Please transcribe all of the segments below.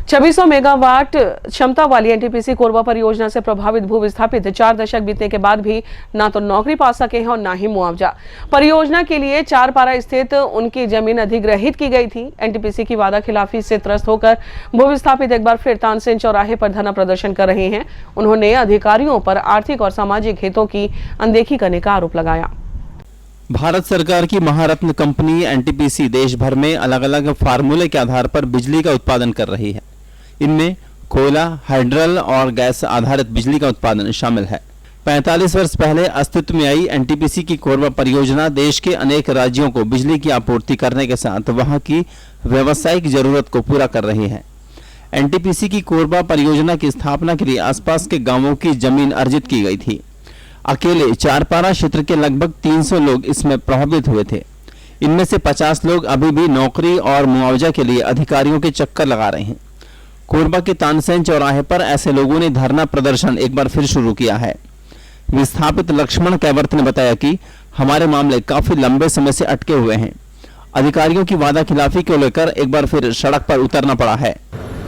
2600 megawatt क्षमता वाली NTPC Korba परियोजना से प्रभावित भू विस्थापित 4 दशक बीतने के बाद भी ना तो नौकरी पा सके हैं और ना ही मुआवजा। परियोजना के लिए चारपारा स्थित उनकी जमीन अधिग्रहित की गई थी। एनटीपीसी की वादा खिलाफी से त्रस्त होकर भू विस्थापित एक बार फिर तानसेन चौराहे पर धरना प्रदर्शन कर रहे हैं। उन्होंने अधिकारियों पर आर्थिक और सामाजिक हितों की अनदेखी करने का आरोप लगाया। भारत सरकार की महारत्न कंपनी एनटीपीसी देश भर में अलग अलग फार्मूले के आधार पर बिजली का उत्पादन कर रही है। इनमें कोयला, हाइड्रल और गैस आधारित बिजली का उत्पादन शामिल है। 45 वर्ष पहले अस्तित्व में आई एनटीपीसी की कोरबा परियोजना देश के अनेक राज्यों को बिजली की आपूर्ति करने के साथ वहां की व्यावसायिक जरूरत को पूरा कर रही है। एनटीपीसी की कोरबा परियोजना की स्थापना के लिए आसपास के गांवों की जमीन अर्जित की गई थी। अकेले चारपारा क्षेत्र के लगभग 300 लोग इसमें प्रभावित हुए थे। इनमें से 50 लोग अभी भी नौकरी और मुआवजा के लिए अधिकारियों के चक्कर लगा रहे हैं। कोरबा के तानसेन चौराहे पर ऐसे लोगों ने धरना प्रदर्शन एक बार फिर शुरू किया है। विस्थापित लक्ष्मण कैवर्त ने बताया कि हमारे मामले काफी लंबे समय से अटके हुए हैं। अधिकारियों की वादा खिलाफी को लेकर एक बार फिर सड़क पर उतरना पड़ा है।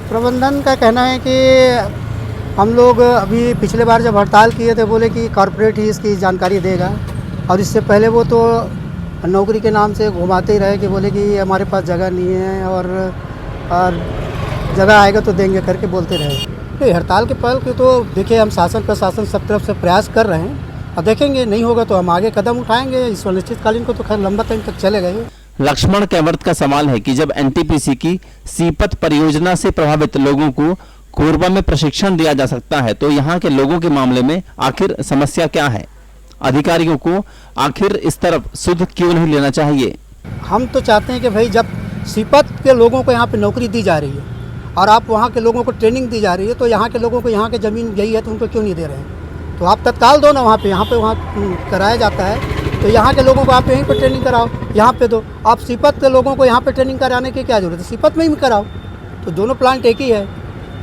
प्रबंधन का कहना है कि हम लोग अभी पिछले बार जब हड़ताल किए थे बोले कि कॉरपोरेट ही इसकी जानकारी देगा, और इससे पहले वो तो नौकरी के नाम से घुमाते ही रहे कि बोले कि हमारे पास जगह नहीं है और जगह आएगा तो देंगे करके बोलते रहे। हड़ताल के पहल के तो देखिए हम शासन प्रशासन सब तरफ से प्रयास कर रहे हैं और देखेंगे नहीं होगा तो हम आगे कदम उठाएंगे। इस अनिश्चितकालीन को तो खैर लंबा टाइम तक चलेगा ही। लक्ष्मण कैवर्त का सवाल है कि जब एनटीपीसी की सीपत परियोजना से प्रभावित लोगों को कोरबा में प्रशिक्षण दिया जा सकता है तो यहाँ के लोगों के मामले में आखिर समस्या क्या है? अधिकारियों को आखिर इस तरफ सुध क्यों नहीं लेना चाहिए? हम तो चाहते हैं कि भाई जब सीपत के लोगों को यहाँ पे नौकरी दी जा रही है और आप वहाँ के लोगों को ट्रेनिंग दी जा रही है तो यहाँ के लोगों को यहाँ की ज़मीन यही है तो उनको क्यों नहीं दे रहे हैं? तो आप तत्काल दो ना वहाँ पे वहाँ कराया जाता है तो यहाँ के लोगों को आप यहीं पर ट्रेनिंग कराओ, यहाँ पे दो। आप सीपत के लोगों को यहाँ पे ट्रेनिंग कराने की क्या जरूरत है? सीपत में ही कराओ। तो दोनों प्लांट एक ही है।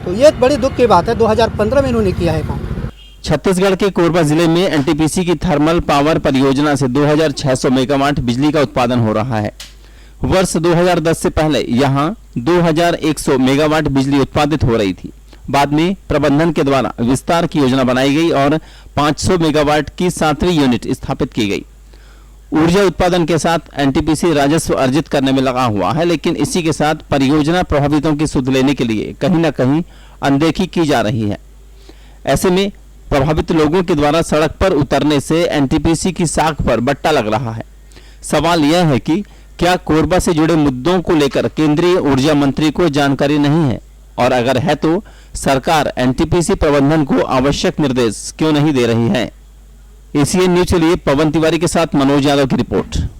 तो ये बड़ी दुख की बात है। 2015 में इन्होंने किया है काम। छत्तीसगढ़ के कोरबा जिले में एनटीपीसी की थर्मल पावर परियोजना से 2600 मेगावाट बिजली का उत्पादन हो रहा है। वर्ष 2010 से पहले यहां 2100 मेगावाट बिजली उत्पादित हो रही थी। बाद में प्रबंधन के द्वारा विस्तार की योजना बनाई गई और 500 मेगावाट की 7वीं यूनिट स्थापित की गई। ऊर्जा उत्पादन के साथ एनटीपीसी राजस्व अर्जित करने में लगा हुआ है, लेकिन इसी के साथ परियोजना प्रभावितों की सुध लेने के लिए कहीं न कहीं अनदेखी की जा रही है। ऐसे में प्रभावित लोगों के द्वारा सड़क पर उतरने से एनटीपीसी की साख पर बट्टा लग रहा है। सवाल यह है कि क्या कोरबा से जुड़े मुद्दों को लेकर केंद्रीय ऊर्जा मंत्री को जानकारी नहीं है, और अगर है तो सरकार एनटीपीसी प्रबंधन को आवश्यक निर्देश क्यों नहीं दे रही है? एसीएन न्यूज के लिए पवन तिवारी के साथ मनोज यादव की रिपोर्ट।